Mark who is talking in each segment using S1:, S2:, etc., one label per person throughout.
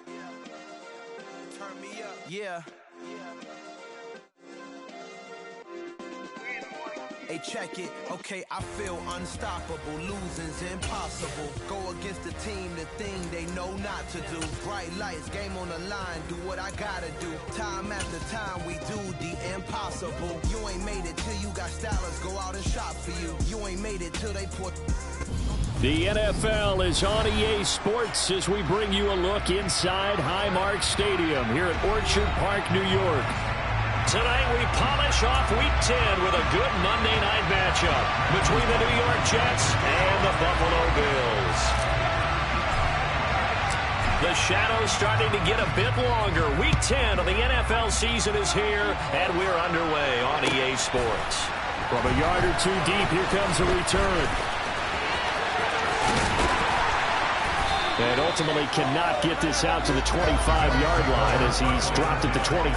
S1: Yeah. Turn me up. Yeah. Hey, check it. Okay, I feel unstoppable. Losing's impossible. Go against the team, the thing they know not to do. Bright lights, game on the line. Do what I gotta do. Time after time, we do the impossible. You ain't made it till you got stylers go out and shop for you. You ain't made it till they put...
S2: The NFL is on EA Sports as we bring you a look inside Highmark Stadium here at Orchard Park, New York. Tonight we polish off Week 10 with a good Monday night matchup between the New York Jets and the Buffalo Bills. The shadow's starting to get a bit longer. Week 10 of the NFL season is here, and we're underway on EA Sports. From a yard or two deep, here comes a return. And ultimately cannot get this out to the 25-yard line as he's dropped at the 23.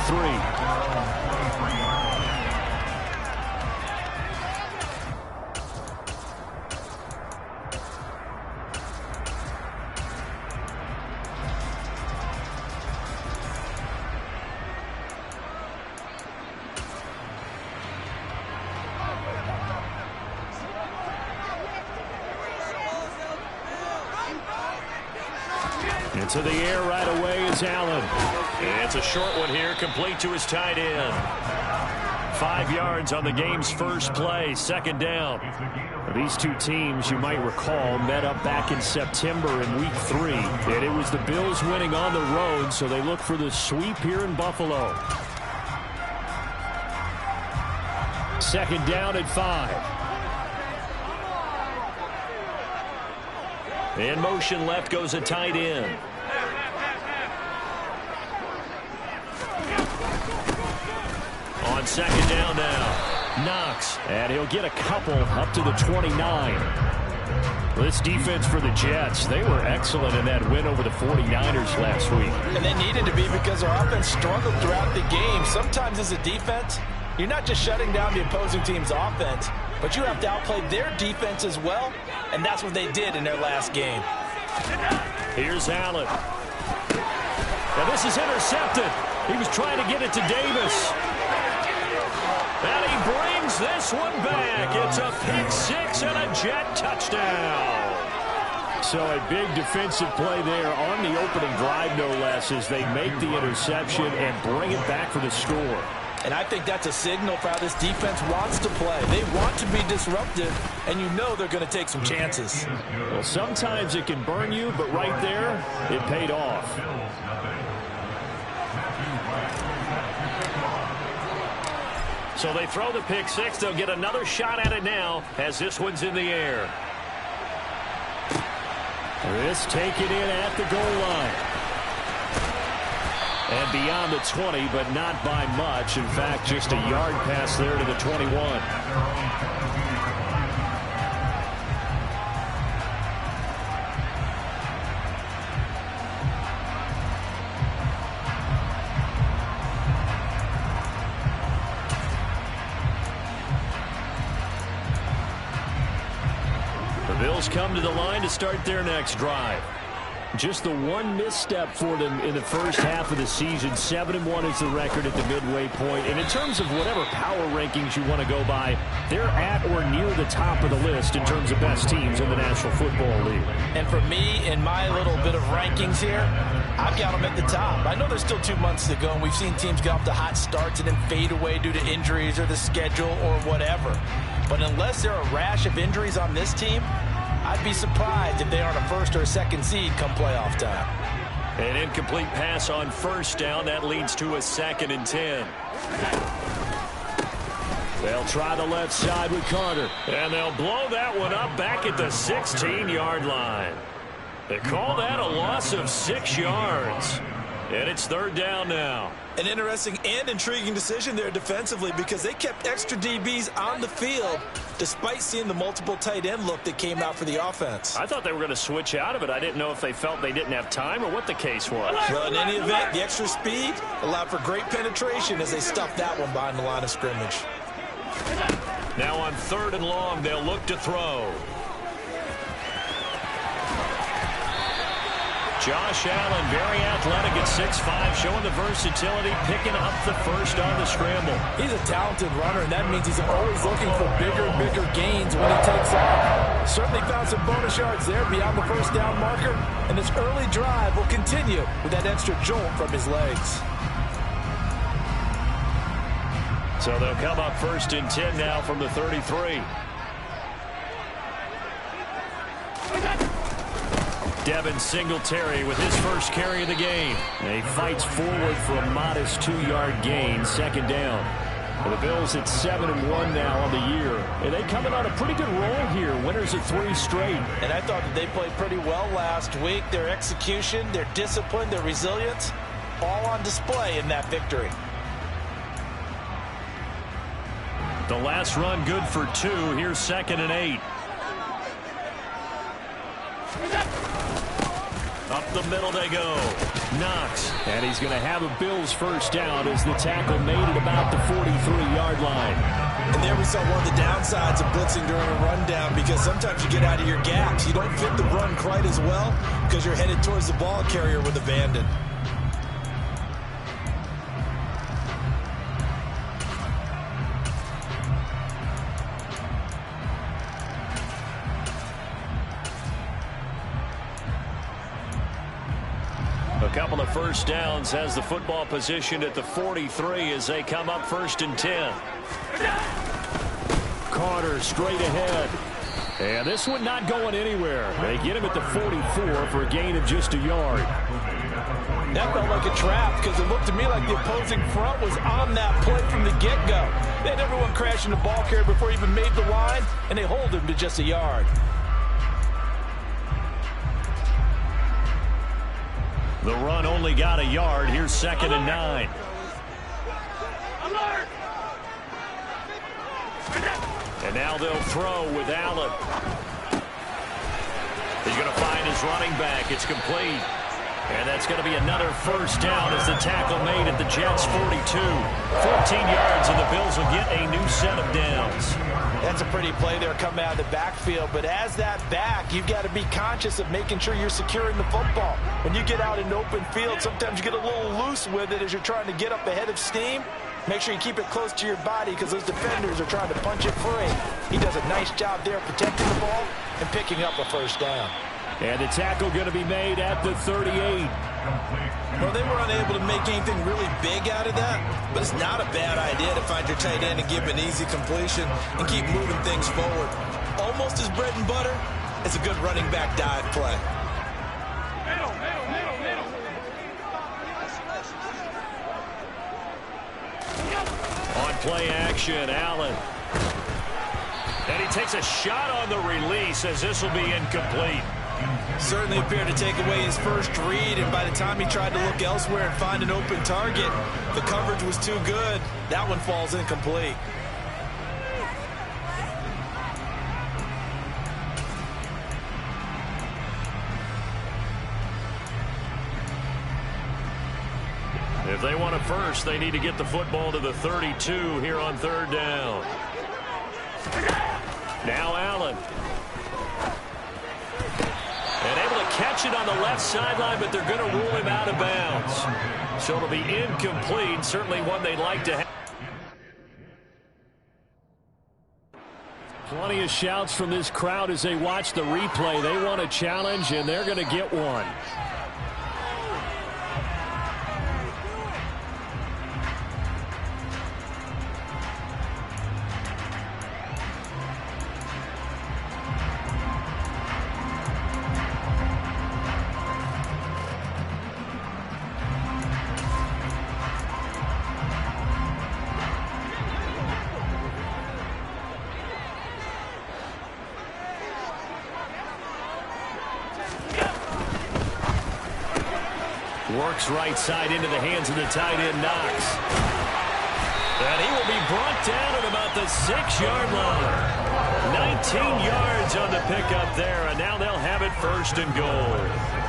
S2: Into the air right away is Allen. It's a short one here, complete to his tight end. 5 yards on the game's first play, second down. These two teams, you might recall, met up back in September in Week 3. And it was the Bills winning on the road, so they look for the sweep here in Buffalo. Second down at 5. In motion left goes a tight end. On second down now, Knox, and he'll get a couple up to the 29. This defense for the Jets, they were excellent in that win over the 49ers last week.
S3: And they needed to be because their offense struggled throughout the game. Sometimes as a defense, you're not just shutting down the opposing team's offense, but you have to outplay their defense as well, and that's what they did in their last game.
S2: Here's Allen. Now this is intercepted. He was trying to get it to Davis. And he brings this one back. It's a pick six and a Jet touchdown. So a big defensive play there on the opening drive, no less, as they make the interception and bring it back for the score.
S3: And I think that's a signal for how this defense wants to play. They want to be disruptive, and you know they're going to take some chances.
S2: Well, sometimes it can burn you, but right there, it paid off. So they throw the pick six. They'll get another shot at it now as this one's in the air. This taken in at the goal line. And beyond the 20, but not by much. In fact, just a yard pass there to the 21. The Bills come to the line to start their next drive. Just the one misstep for them in the first half of the season. 7-1 is the record at the midway point. And in terms of whatever power rankings you want to go by, they're at or near the top of the list in terms of best teams in the National Football League.
S3: And for me, in my little bit of rankings here, I've got them at the top. I know there's still 2 months to go, and we've seen teams get off to hot starts and then fade away due to injuries or the schedule or whatever. But unless there are a rash of injuries on this team, I'd be surprised if they aren't a first or a second seed come playoff time.
S2: An incomplete pass on first down. That leads to a 2nd and 10. They'll try the left side with Carter. And they'll blow that one up back at the 16-yard line. They call that a loss of 6 yards. And it's 3rd down now.
S3: An interesting and intriguing decision there defensively because they kept extra DBs on the field despite seeing the multiple tight end look that came out for the offense.
S2: I thought they were going to switch out of it. I didn't know if they felt they didn't have time or what the case was.
S3: Well, in any event, the extra speed allowed for great penetration as they stuffed that one behind the line of scrimmage.
S2: Now on 3rd and long, they'll look to throw. Josh Allen, very athletic at 6'5", showing the versatility, picking up the first on the scramble.
S3: He's a talented runner, and that means he's always looking for bigger and bigger gains when he takes off. Certainly found some bonus yards there beyond the first down marker, and this early drive will continue with that extra jolt from his legs.
S2: So they'll come up 1st and 10 now from the 33. Devin Singletary with his first carry of the game. And he fights forward for a modest 2-yard gain, 2nd down. The Bills at 7-1 now on the year. And they coming on a pretty good roll here. Winners of 3 straight.
S3: And I thought that they played pretty well last week. Their execution, their discipline, their resilience, all on display in that victory.
S2: The last run good for 2. Here's 2nd and 8. Up the middle they go. Knox. And he's going to have a Bills first down as the tackle made it about the 43-yard line.
S3: And there we saw one of the downsides of blitzing during a rundown, because sometimes you get out of your gaps. You don't fit the run quite as well because you're headed towards the ball carrier with abandon.
S2: A couple of first downs has the football positioned at the 43 as they come up 1st and 10. Carter straight ahead. And this one not going anywhere. They get him at the 44 for a gain of just a yard.
S3: That felt like a trap, because it looked to me like the opposing front was on that play from the get-go. They had everyone crashing the ball carrier before he even made the line, and they hold him to just a yard.
S2: The run only got a yard. Here's 2nd and 9. And now they'll throw with Allen. He's going to find his running back. It's complete. And that's going to be another first down as the tackle made at the Jets' 42. 14 yards, and the Bills will get a new set of downs.
S3: That's a pretty play there coming out of the backfield. But as that back, you've got to be conscious of making sure you're securing the football. When you get out in open field, sometimes you get a little loose with it as you're trying to get up ahead of steam. Make sure you keep it close to your body, because those defenders are trying to punch it free. He does a nice job there protecting the ball and picking up a first down.
S2: And the tackle going to be made at the 38.
S3: Well, they were unable to make anything really big out of that, but it's not a bad idea to find your tight end and give him an easy completion and keep moving things forward. Almost as bread and butter, it's a good running back dive play.
S2: On play action, Allen. And he takes a shot on the release as this will be incomplete.
S3: Certainly appeared to take away his first read, and by the time he tried to look elsewhere and find an open target, the coverage was too good. That one falls incomplete.
S2: If they want a first, they need to get the football to the 32 here on 3rd down. Now Allen. And able to catch it on the left sideline, but they're going to rule him out of bounds. So it'll be incomplete, certainly one they'd like to have. Plenty of shouts from this crowd as they watch the replay. They want a challenge, and they're going to get one. Works right side into the hands of the tight end, Knox. And he will be brought down at about the 6-yard line. 19 yards on the pickup there, and now they'll have it 1st and goal.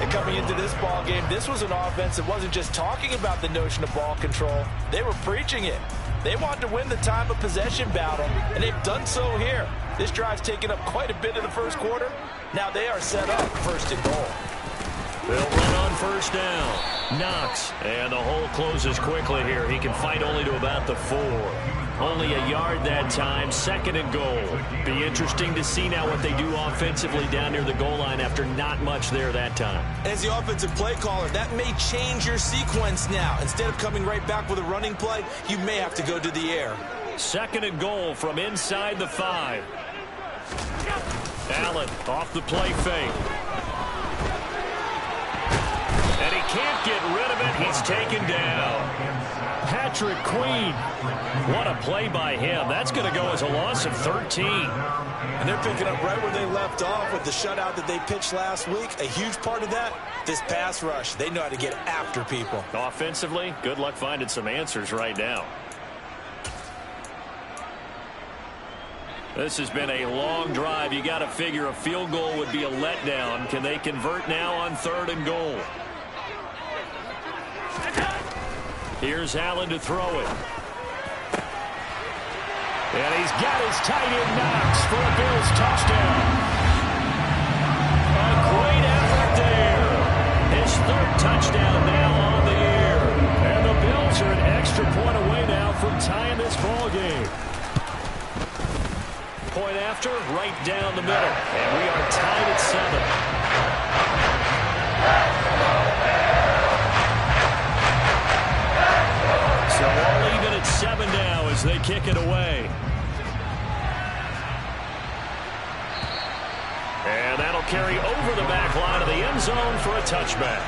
S3: And coming into this ball game, this was an offense that wasn't just talking about the notion of ball control. They were preaching it. They wanted to win the time of possession battle, and they've done so here. This drive's taken up quite a bit of the first quarter. Now they are set up 1st and goal.
S2: They'll run on first down. Knox. And the hole closes quickly here. He can fight only to about the 4. Only a yard that time. 2nd and goal. Be interesting to see now what they do offensively down near the goal line after not much there that time.
S3: As the offensive play caller, that may change your sequence now. Instead of coming right back with a running play, you may have to go to the air.
S2: 2nd and goal from inside the 5. Allen off the play fake. And he can't get rid of it. He's taken down. Patrick Queen. What a play by him. That's going to go as a loss of 13.
S3: And they're picking up right where they left off with the shutout that they pitched last week. A huge part of that, this pass rush. They know how to get after people.
S2: Offensively, good luck finding some answers right now. This has been a long drive. You got to figure a field goal would be a letdown. Can they convert now on 3rd and goal? Here's Allen to throw it. And he's got his tight end Knox for a Bills touchdown. A great effort there. His 3rd touchdown now on the year. And the Bills are an extra point away now from tying this ball game. Point after, right down the middle. And we are tied at 7. So all even at 7 now as they kick it away. And that'll carry over the back line of the end zone for a touchback.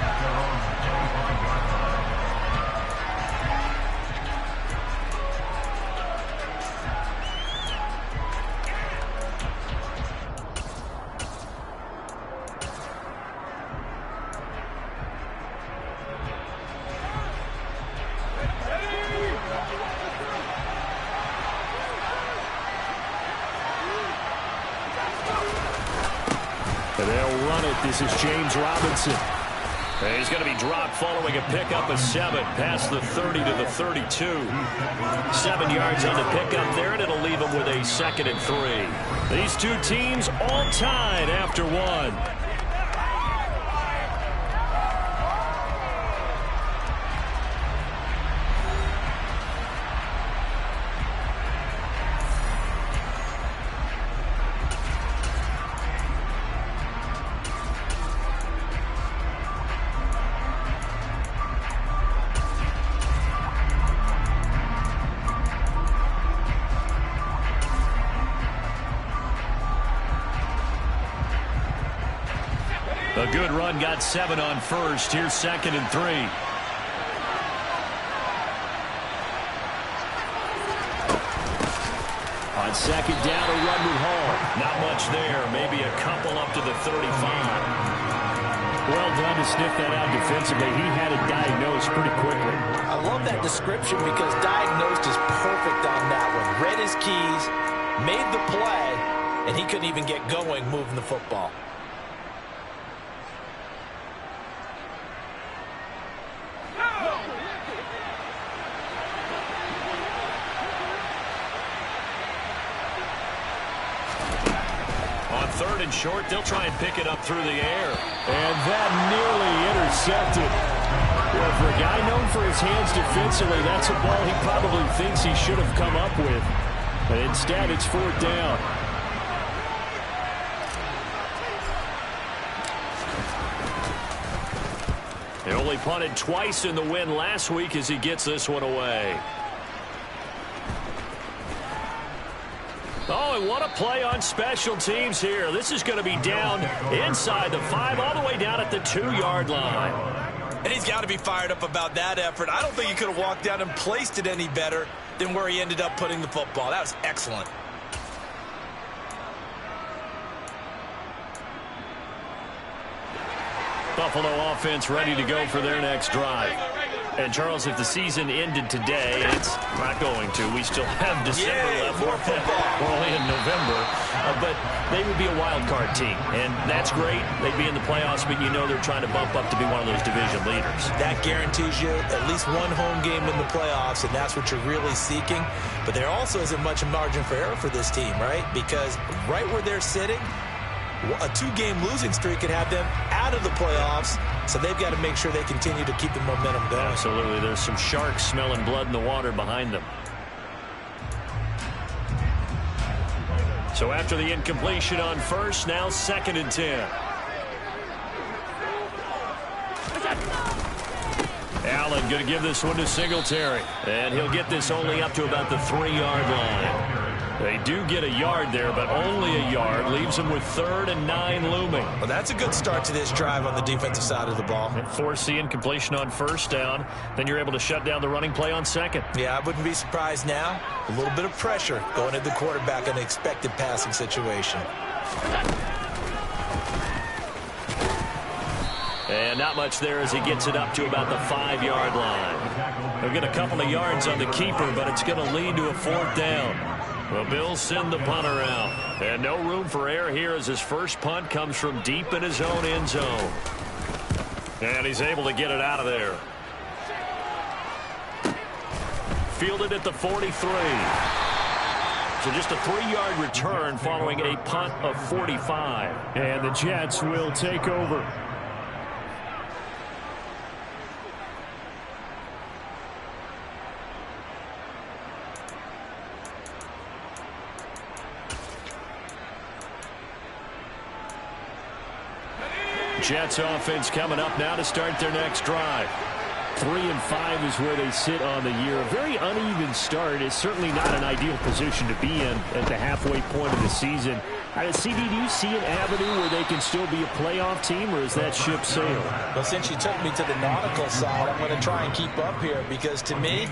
S2: They'll run it. This is James Robinson. And he's going to be dropped following a pickup of 7 past the 30 to the 32. 7 yards on the pickup there, and it'll leave him with a 2nd and 3. These two teams all tied after 1. A good run, got 7 on first. Here's 2nd and 3. On 2nd down, a run with Hall. Not much there. Maybe a couple up to the 35. Well done to sniff that out defensively. He had it diagnosed pretty quickly.
S3: I love that description because diagnosed is perfect on that one. Read his keys, made the play, and he couldn't even get going moving the football.
S2: Third and short, they'll try and pick it up through the air. And that nearly intercepted. Well, for a guy known for his hands defensively, that's a ball he probably thinks he should have come up with. But instead, it's 4th down. He only punted twice in the win last week as he gets this one away. Oh, and what a play on special teams here. This is going to be down inside the 5, all the way down at the 2-yard line.
S3: And he's got to be fired up about that effort. I don't think he could have walked down and placed it any better than where he ended up putting the football. That was excellent.
S2: Buffalo offense ready to go for their next drive. And, Charles, if the season ended today, it's not going to. We still have December left.
S3: More football.
S2: We're only in November. But they would be a wild card team. And that's great. They'd be in the playoffs, but you know they're trying to bump up to be one of those division leaders.
S3: That guarantees you at least one home game in the playoffs, and that's what you're really seeking. But there also isn't much margin for error for this team, right? Because right where they're sitting, A 2-game losing streak could have them out of the playoffs, so they've got to make sure they continue to keep the momentum going.
S2: Absolutely. There's some sharks smelling blood in the water behind them. So after the incompletion on first, now 2nd and 10. Allen going to give this one to Singletary. And he'll get this only up to about the 3-yard line. They do get a yard there, but only a yard. Leaves them with 3rd and 9 looming.
S3: Well, that's a good start to this drive on the defensive side of the ball.
S2: And force the incompletion on first down. Then you're able to shut down the running play on second.
S3: Yeah, I wouldn't be surprised now. A little bit of pressure going at the quarterback in an expected passing situation.
S2: And not much there as he gets it up to about the 5-yard line. They'll get a couple of yards on the keeper, but it's going to lead to a 4th down. The Bills send the punter out. And no room for error here as his first punt comes from deep in his own end zone. And he's able to get it out of there. Fielded at the 43. So just a 3-yard return following a punt of 45. And the Jets will take over. Jets offense coming up now to start their next drive. 3-5 is where they sit on the year. A very uneven start is certainly not an ideal position to be in at the halfway point of the season. CD, do you see an avenue where they can still be a playoff team, or is that ship sailed?
S3: Well, since you took me to the nautical side, I'm going to try and keep up here because, to me,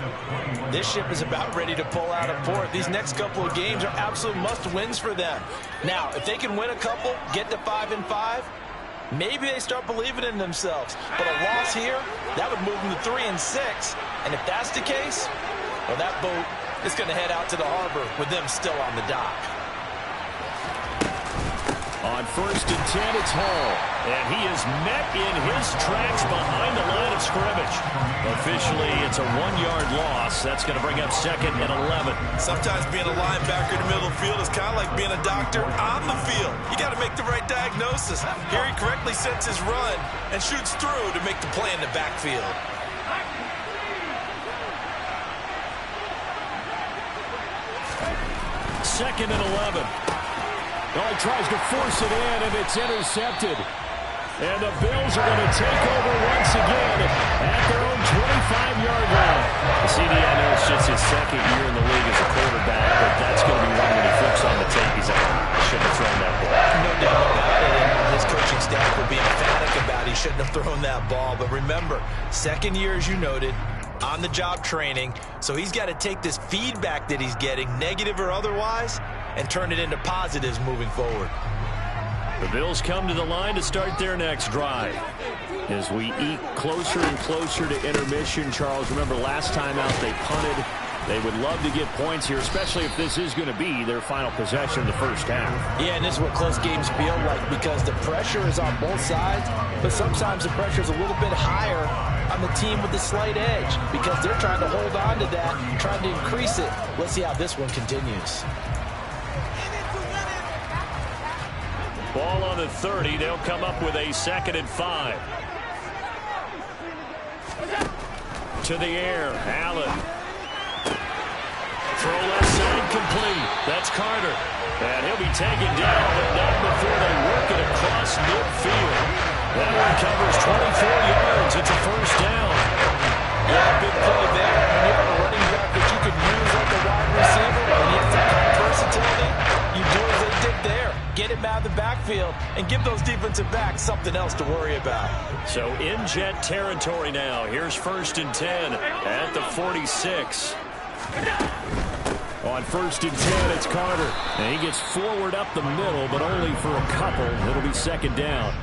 S3: this ship is about ready to pull out of port. These next couple of games are absolute must-wins for them. Now, if they can win a couple, get to 5-5, maybe they start believing in themselves. But a loss here, that would move them to 3-6. And if that's the case, well, that boat is going to head out to the harbor with them still on the dock.
S2: On 1st and 10, it's Hall. And he is met in his tracks behind the line of scrimmage. Officially, it's a 1-yard loss. That's going to bring up 2nd and 11.
S3: Sometimes being a linebacker in the middle of the field is kind of like being a doctor on the field. You got to make the right diagnosis. Here he correctly sets his run and shoots through to make the play in the backfield.
S2: Second and 11. Oh, he tries to force it in, and it's intercepted. And the Bills are going to take over once again at their own 25-yard line. CD, I know it's just his 2nd year in the league as a quarterback, but that's going to be one when he flips on the tape. He's like, I shouldn't have thrown that ball.
S3: No doubt about it. And his coaching staff will be emphatic about he shouldn't have thrown that ball. But remember, 2nd year, as you noted, on-the-job training. So he's got to take this feedback that he's getting, negative or otherwise, and turn it into positives moving forward.
S2: The Bills come to the line to start their next drive. As we eke closer and closer to intermission, Charles, remember last time out they punted. They would love to get points here, especially if this is going to be their final possession in the first half.
S3: Yeah, and this is what close games feel like because the pressure is on both sides, but sometimes the pressure is a little bit higher on the team with the slight edge because they're trying to hold on to that, trying to increase it. Let's see how this one continues.
S2: Ball on the 30. They'll come up with a 2nd and 5. To the air. Allen. Throw left side complete. That's Carter. And he'll be taken down, but not before they work it across midfield. That one covers 24 yards. It's a 1st down.
S3: Yeah, big play there. When you have a running back that you could use like a wide receiver, and you have that kind of versatility, you do as they did there. Get him out of the backfield and give those defensive backs something else to worry about.
S2: So in Jet territory now. Here's 1st and 10 at the 46. On 1st and 10, it's Carter. And he gets forward up the middle, but only for a couple. It'll be 2nd down.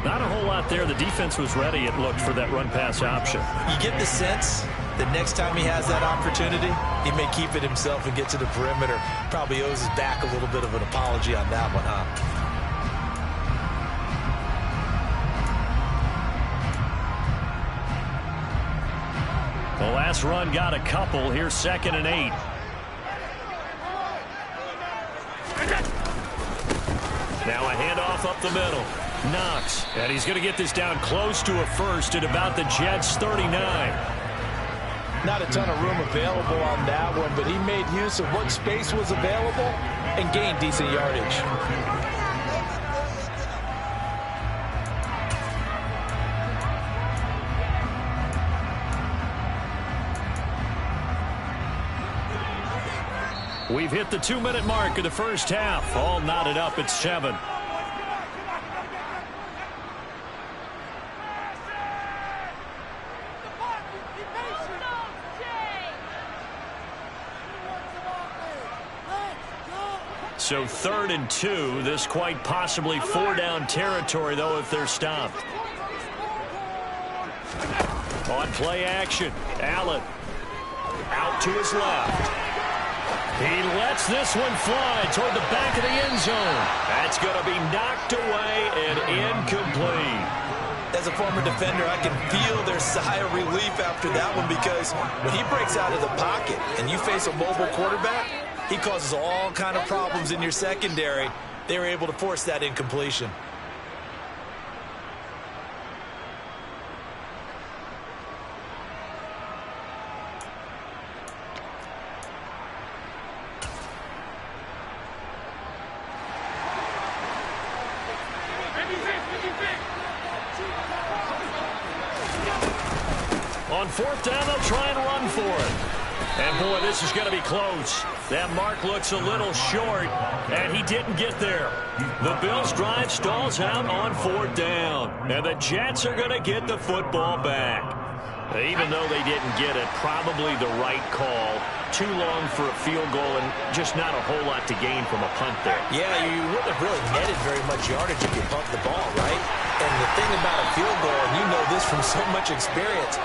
S2: Not a whole lot there. The defense was ready, it looked, for that run-pass option.
S3: You get the sense that next time he has that opportunity, he may keep it himself and get to the perimeter. Probably owes his back a little bit of an apology on that one, huh?
S2: The last run got a couple. Here's 2nd and 8. Now a handoff up the middle. Knox, and he's going to get this down close to a first at about the Jets' 39.
S3: Not a ton of room available on that one, but he made use of what space was available and gained decent yardage.
S2: We've hit the 2-minute mark of the first half. All knotted up at 7. So 3rd and 2. This quite possibly 4-down territory, though, if they're stopped. On play action, Allen out to his left. He lets this one fly toward the back of the end zone. That's going to be knocked away and incomplete.
S3: As a former defender, I can feel their sigh of relief after that one, because when he breaks out of the pocket and you face a mobile quarterback, he causes all kind of problems in your secondary. They were able to force that incompletion.
S2: On 4th down, they'll try and run for it. And, boy, this is going to be close. That mark looks a little short, and he didn't get there. The Bills' drive stalls out on 4th down, and the Jets are going to get the football back. Even though they didn't get it, probably the right call. Too long for a field goal and just not a whole lot to gain from a punt there.
S3: Yeah, you wouldn't have really netted very much yardage if you pumped the ball, right? And the thing about a field goal, and you know this from so much experience,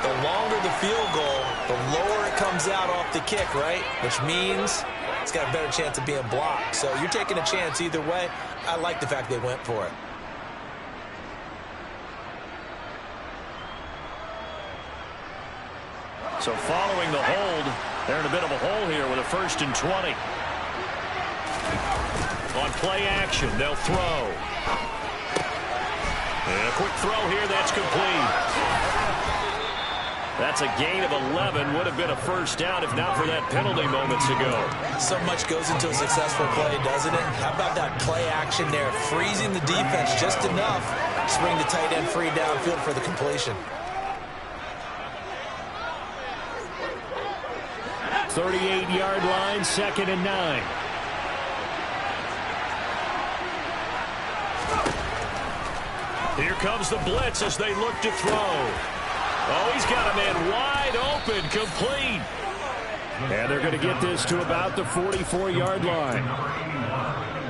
S3: the longer the field goal, the lower it comes out off the kick, right? Which means it's got a better chance of being blocked. So you're taking a chance either way. I like the fact they went for it.
S2: So following the hold, they're in a bit of a hole here with a 1st and 20. On play action, they'll throw. And a quick throw here, that's complete. That's a gain of 11. Would have been a 1st down if not for that penalty moments ago.
S3: So much goes into a successful play, doesn't it? How about that play action there, freezing the defense just enough to bring the tight end free downfield for the completion.
S2: 38-yard line, 2nd and 9. Here comes the blitz as they look to throw. Oh, he's got a man wide open, complete. And they're going to get this to about the 44-yard line.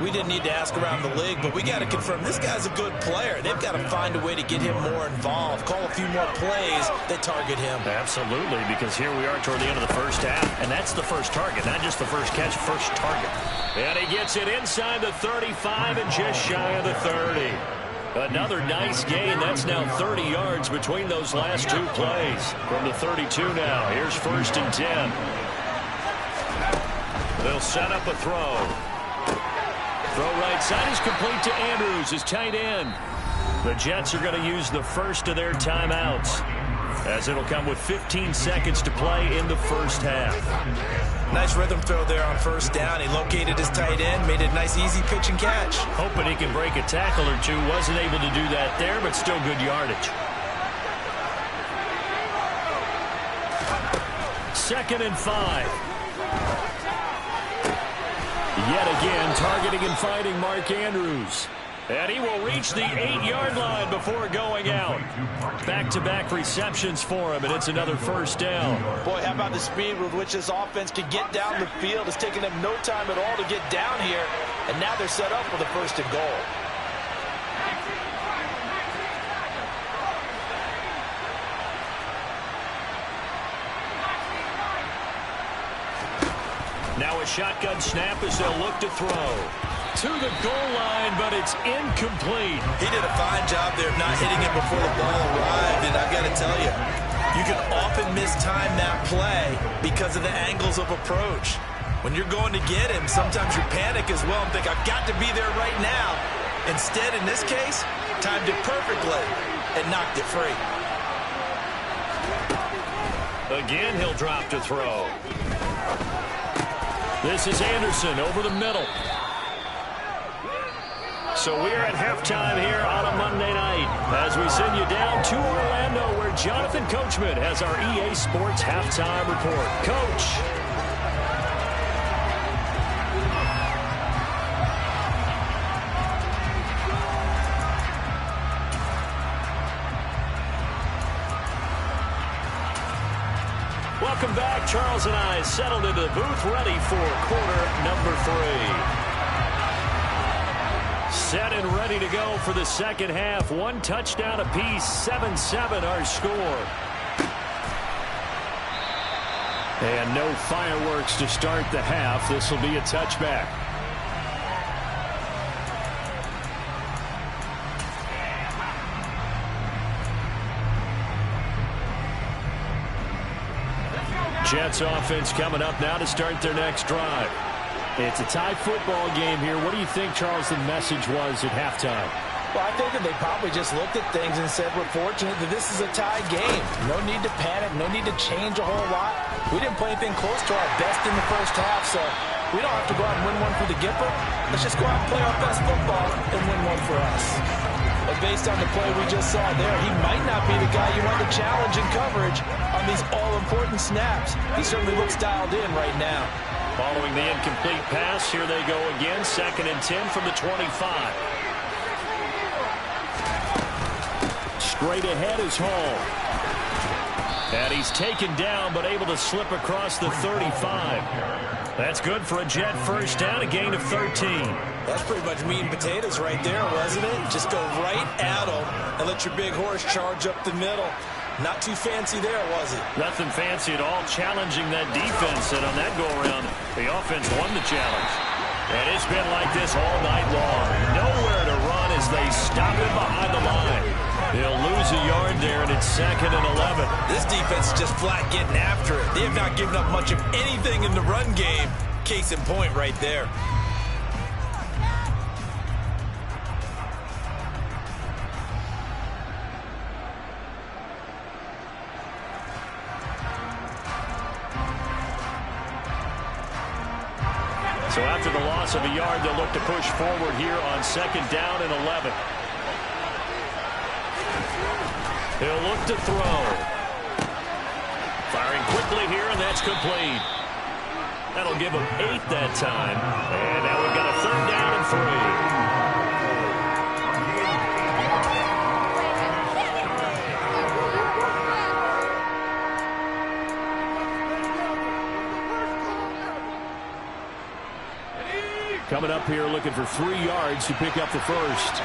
S3: We didn't need to ask around the league, but we got to confirm this guy's a good player. They've got to find a way to get him more involved, call a few more plays that target him.
S2: Absolutely, because here we are toward the end of the first half, and that's the first target, not just the first catch, first target. And he gets it inside the 35 and just shy of the 30. Another nice gain. That's now 30 yards between those last 2 plays. From the 32 now. Here's 1st and 10. They'll set up a throw. Throw right side is complete to Andrews, his tight end. The Jets are going to use the first of their timeouts, as it'll come with 15 seconds to play in the first half.
S3: Nice rhythm throw there on 1st down. He located his tight end, made it a nice easy pitch and catch.
S2: Hoping he can break a tackle or two. Wasn't able to do that there, but still good yardage. 2nd and 5. Yet again, targeting and finding Mark Andrews. And he will reach the 8-yard line before going out. Back-to-back receptions for him, and it's another 1st down.
S3: Boy, how about the speed with which this offense can get down the field? It's taken them no time at all to get down here, and now they're set up with a 1st and goal.
S2: Now a shotgun snap as they'll look to throw. To the goal line, but it's incomplete.
S3: He did a fine job there of not hitting him before the ball arrived, and I've got to tell you, you can often mistime that play because of the angles of approach. When you're going to get him, sometimes you panic as well and think, I've got to be there right now. Instead, in this case, timed it perfectly and knocked it free.
S2: Again, he'll drop to throw. This is Anderson over the middle. So we're at halftime here on a Monday night as we send you down to Orlando where Jonathan Coachman has our EA Sports halftime report. Coach. Welcome back. Charles and I settled into the booth ready for quarter number 3. Set and ready to go for the second half. 1 touchdown apiece, 7-7 our score. And no fireworks to start the half. This will be a touchback. Jets offense coming up now to start their next drive. It's a tie football game here. What do you think, Charles, the message was at halftime?
S3: Well, I think that they probably just looked at things and said, we're fortunate that this is a tie game. No need to panic. No need to change a whole lot. We didn't play anything close to our best in the first half, so we don't have to go out and win one for the Gipper. Let's just go out and play our best football and win one for us. But based on the play we just saw there, he might not be the guy you want to challenge in coverage on these all-important snaps. He certainly looks dialed in right now.
S2: Following the incomplete pass, here they go again. 2nd and 10 from the 25. Straight ahead is Hall. And he's taken down, but able to slip across the 35. That's good for a Jet first down, a gain of 13.
S3: That's pretty much meat and potatoes right there, wasn't it? Just go right at him and let your big horse charge up the middle. Not too fancy there, was it?
S2: Nothing fancy at all, challenging that defense. And on that go-around, the offense won the challenge. And it's been like this all night long. Nowhere to run as they stop him behind the line. He'll lose a yard there, and it's 2nd and 11.
S3: This defense is just flat getting after it. They have not given up much of anything in the run game. Case in point right there.
S2: So after the loss of a yard, they'll look to push forward here on 2nd down and 11. He'll look to throw. Firing quickly here, and that's complete. That'll give him 8 that time. And now we've got a 3rd down and 3. Coming up here looking for 3 yards to pick up the first.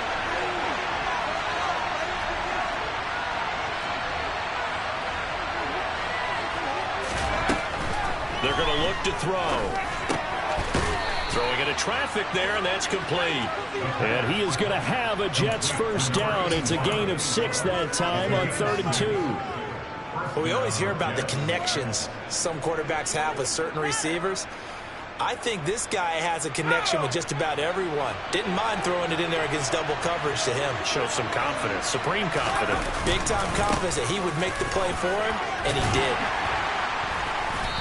S2: They're going to look to throw. Throwing into traffic there, and that's complete. And he is going to have a Jets first down. It's a gain of 6 that time on 3rd and 2.
S3: Well, we always hear about the connections some quarterbacks have with certain receivers. I think this guy has a connection with just about everyone. Didn't mind throwing it in there against double coverage to him.
S2: Shows some confidence, supreme confidence.
S3: Big-time confidence that he would make the play for him, and he did.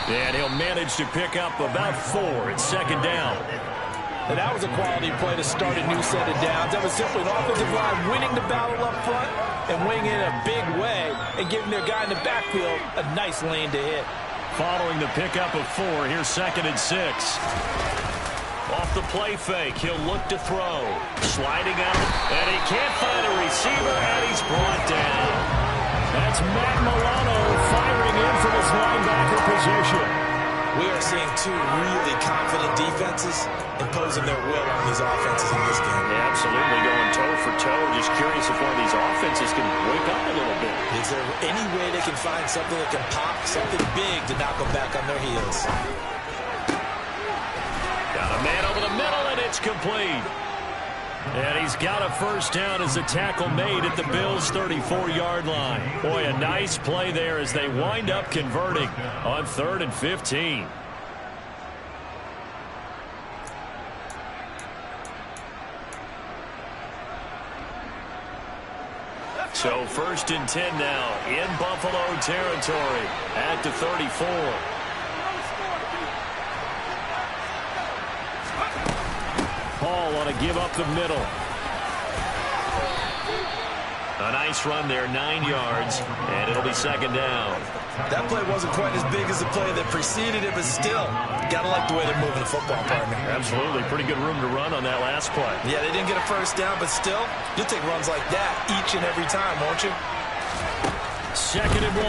S2: And he'll manage to pick up about 4 at 2nd down.
S3: And that was a quality play to start a new set of downs. That was simply an offensive line winning the battle up front and winning in a big way and giving their guy in the backfield a nice lane to hit.
S2: Following the pickup of 4, here's 2nd and 6. Off the play fake, he'll look to throw. Sliding out, and he can't find a receiver, and he's brought down. That's Matt Milano firing in from his linebacker position.
S3: We are seeing 2 really confident defenses imposing their will on these offenses in this game.
S2: Yeah, absolutely going toe for toe. Just curious if one of these offenses can wake up a little bit.
S3: Is there any way they can find something that can pop, something big to knock them back on their heels?
S2: Got a man over the middle, and it's complete. And he's got a first down as the tackle made at the Bills' 34-yard line. Boy, a nice play there as they wind up converting on 3rd and 15. So 1st and 10 now in Buffalo territory at the 34. Paul on a give up the middle. A nice run there, 9 yards, and it'll be 2nd down.
S3: That play wasn't quite as big as the play that preceded it, but still, gotta like the way they're moving the football, partner.
S2: Absolutely. Pretty good room to run on that last play.
S3: Yeah, they didn't get a 1st down, but still, you'll take runs like that each and every time, won't you?
S2: 2nd and 1.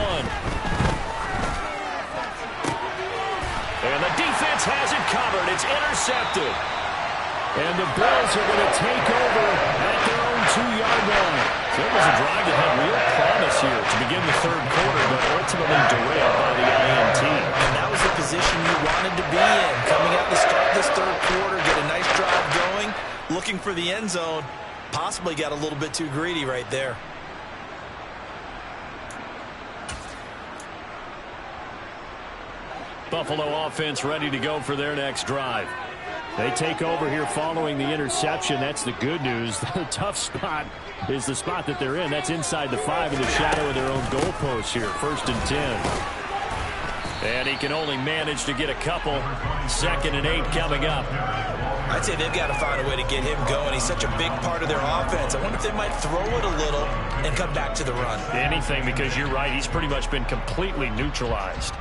S2: And the defense has it covered. It's intercepted. And the Bills are going to take over at their own 2-yard line. So it was a drive that had real promise here to begin the 3rd quarter, but ultimately derailed by the INT.
S3: And that was the position you wanted to be in. Coming out to start this 3rd quarter, get a nice drive going, looking for the end zone. Possibly got a little bit too greedy right there.
S2: Buffalo offense ready to go for their next drive. They take over here following the interception. That's the good news. The tough spot is the spot that they're in. That's inside the 5 in the shadow of their own goalpost here. 1st and 10. And he can only manage to get a couple. 2nd and 8 coming up.
S3: I'd say they've got to find a way to get him going. He's such a big part of their offense. I wonder if they might throw it a little and come back to the run.
S2: Anything, because you're right. He's pretty much been completely neutralized.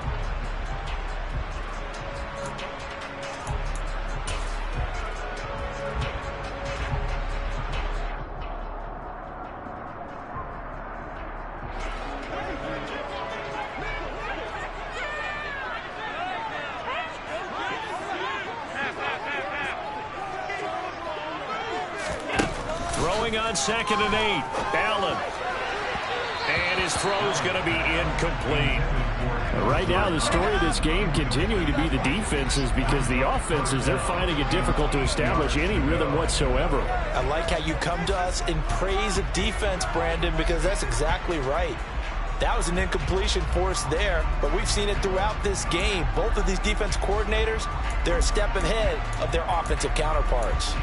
S2: On 2nd and 8, Allen. And his throw's going to be incomplete. Right now, the story of this game continuing to be the defenses, because the offenses, they're finding it difficult to establish any rhythm whatsoever.
S3: I like how you come to us in praise of defense, Brandon, because that's exactly right. That was an incompletion force there, but we've seen it throughout this game. Both of these defense coordinators, they're a step ahead of their offensive counterparts.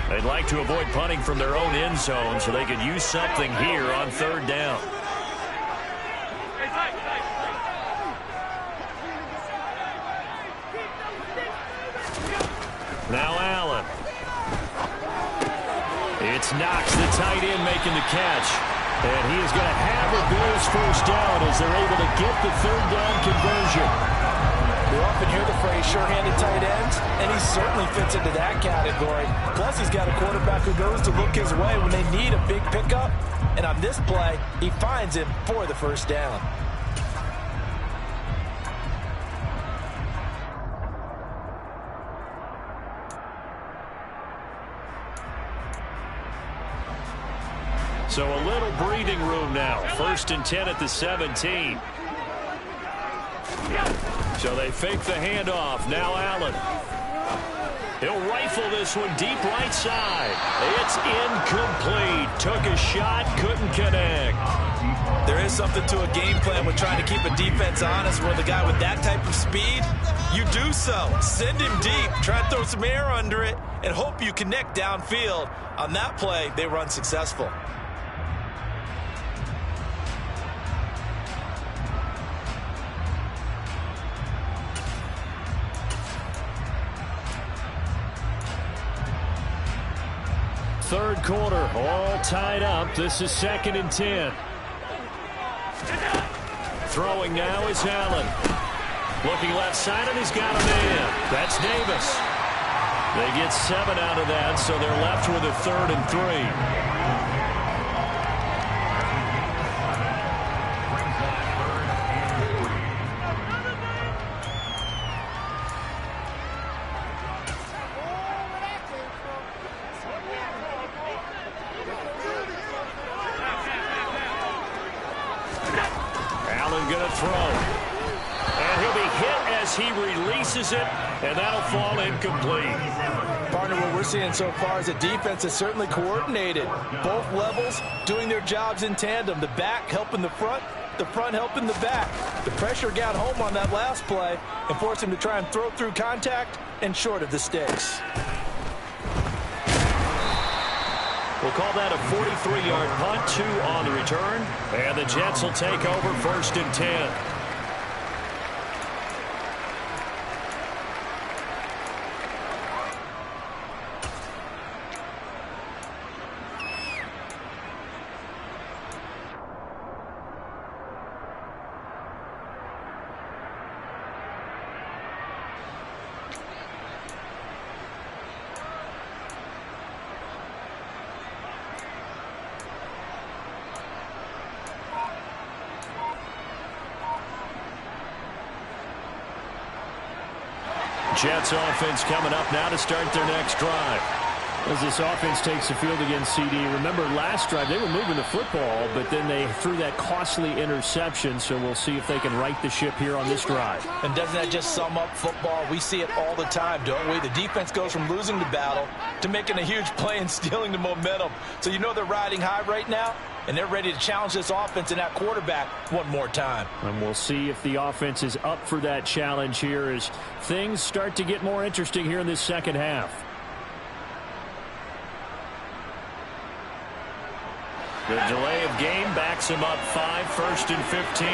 S2: They'd like to avoid punting from their own end zone so they could use something here on 3rd down. Now Allen. It's Knox, the tight end, making the catch. And he is going to have the Bills 1st down as they're able to get the 3rd down conversion.
S3: We often hear the phrase sure-handed tight ends, and he certainly fits into that category. Plus, he's got a quarterback who goes to look his way when they need a big pickup. And on this play, he finds him for the 1st down.
S2: So a little breathing room now. 1st and 10 at the 17. So they fake the handoff. Now Allen. He'll rifle this one deep right side. It's incomplete. Took a shot, couldn't connect.
S3: There is something to a game plan with trying to keep a defense honest. With a guy with that type of speed, you do so. Send him deep. Try to throw some air under it and hope you connect downfield. On that play, they run successful.
S2: Third quarter, all tied up. This is 2nd and 10. Throwing now is Allen. Looking left side, and he's got a man. That's Davis. They get 7 out of that, so they're left with a 3rd and 3. Going to throw. And he'll be hit as he releases it, and that'll fall incomplete.
S3: Partner, what we're seeing so far is a defense that's certainly coordinated. Both levels doing their jobs in tandem. The back helping the front helping the back. The pressure got home on that last play and forced him to try and throw through contact and short of the sticks.
S2: We'll call that a 43-yard punt, 2 on the return. And the Jets will take over 1st and 10. Jets offense coming up now to start their next drive.
S4: As this offense takes the field against CD, remember last drive they were moving the football, but then they threw that costly interception, so we'll see if they can right the ship here on this drive.
S3: And doesn't that just sum up football? We see it all the time, don't we? The defense goes from losing the battle to making a huge play and stealing the momentum. So you know they're riding high right now, and they're ready to challenge this offense and that quarterback one more time.
S4: And we'll see if the offense is up for that challenge here as things start to get more interesting here in this second half.
S2: The delay of game backs him up 5, 1st and 15.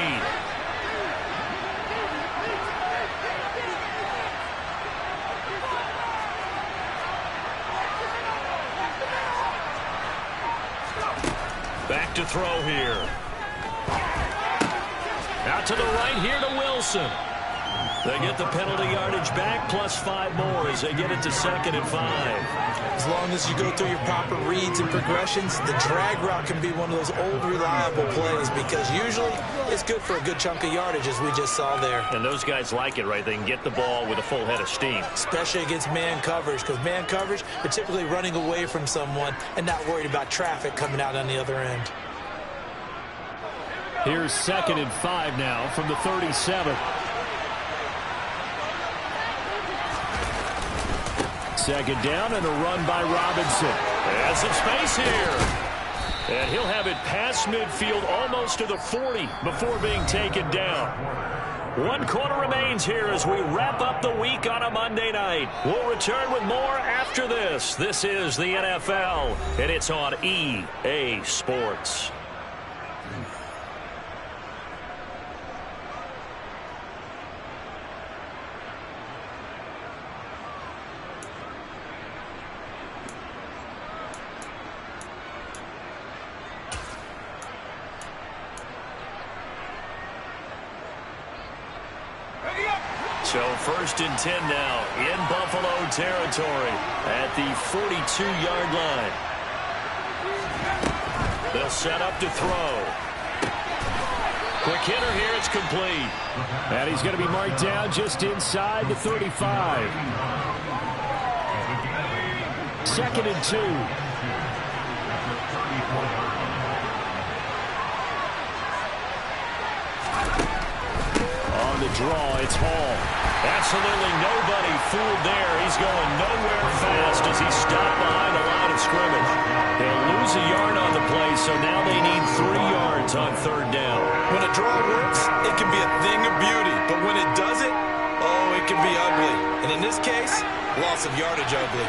S2: Back to throw here. Out to the right here to Wilson. They get the penalty yardage back plus 5 more as they get it to 2nd and 5.
S3: As long as you go through your proper reads and progressions, the drag route can be one of those old reliable plays because usually it's good for a good chunk of yardage as we just saw there.
S2: And those guys like it, right? They can get the ball with a full head of steam.
S3: Especially against man coverage because man coverage, you're typically running away from someone and not worried about traffic coming out on the other end.
S4: Here's 2nd and 5 now from the 37. Second down and a run by Robinson.
S2: Has some space here. And he'll have it past midfield almost to the 40 before being taken down. 1 quarter remains here as we wrap up the week on a Monday night. We'll return with more after this. This is the NFL, and it's on EA Sports. So 1st and 10 now in Buffalo territory at the 42-yard line. They'll set up to throw. Quick hitter here, it's complete.
S4: And he's going to be marked down just inside the 35. 2nd and 2. On the draw, it's Hall.
S2: Absolutely nobody fooled there. He's going nowhere fast as he's stopped behind the line of scrimmage. They'll lose a yard on the play, so now they need 3 yards on 3rd down.
S3: When a draw works, it can be a thing of beauty. But when it doesn't, oh, it can be ugly. And in this case, loss of yardage ugly.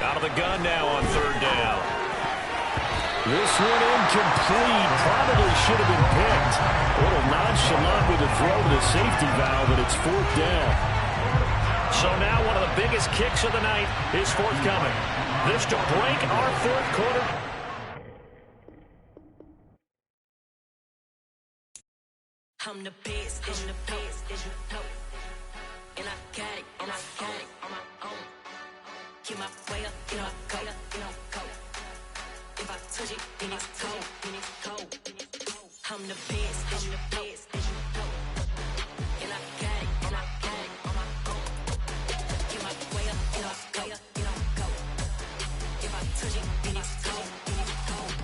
S2: Out of the gun now on 3rd down.
S4: This one incomplete. Probably should have been picked. A little nonchalant with a throw to the safety valve, but it's 4th down.
S2: So now one of the biggest kicks of the night is forthcoming. This to break our 4th quarter.
S5: I'm the best, I'm the best, and I got it, and I got it on my own. Get my way up, get my go, go. If I touch it, then it's cold, then it's cold. I'm the best, I'm the best, and I got it, and I got it on my own. Get my way up, get my go. If I touch it, then it's cold, then it's cold.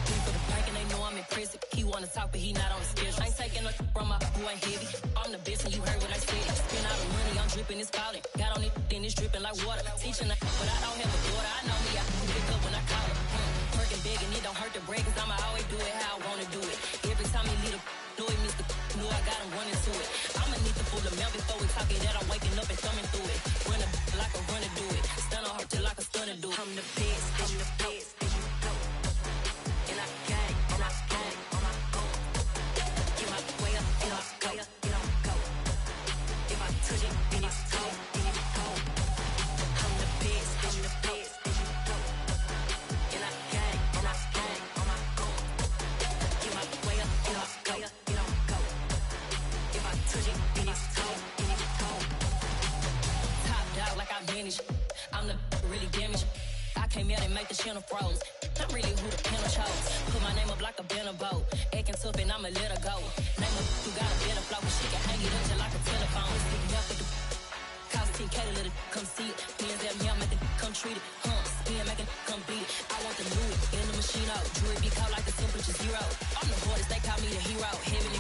S5: He for the prank and they know I'm impressive. He wanna talk, but he not on the schedule. I ain't taking no from my boy heavy. I'm the best, and you heard what I said. Spend all the money, I'm dripping, it's falling. Got on it, then it's dripping like water. Teaching, but I don't have a daughter. I know me, I can pick up when I call her. Working big and it don't hurt to break, cause I'ma always do it how I wanna do it. Every time he lead a do it, Mr. Know I got him running to it. I'ma need to pull the mail before we talk it that I'm waking up and thumbing through it. Run a like a runner do it. Stand on touch it, in it, cold, in it, cold. Top dog like I vanished. I'm the really damaged. I came out and make the channel froze. I'm really who the panel chose. Put my name up like a banner boat. Acting tough and I'ma let her go. Name her who got a better flow. She can hang it up just like a telephone. Speaking up with the cost 10K to let it come see it. Me and them here make it come treat it. Spin make it come beat it. I want the new in the machine out. Jewelry be caught like the temperature zero. I'm the hardest, they call me the hero. Heaven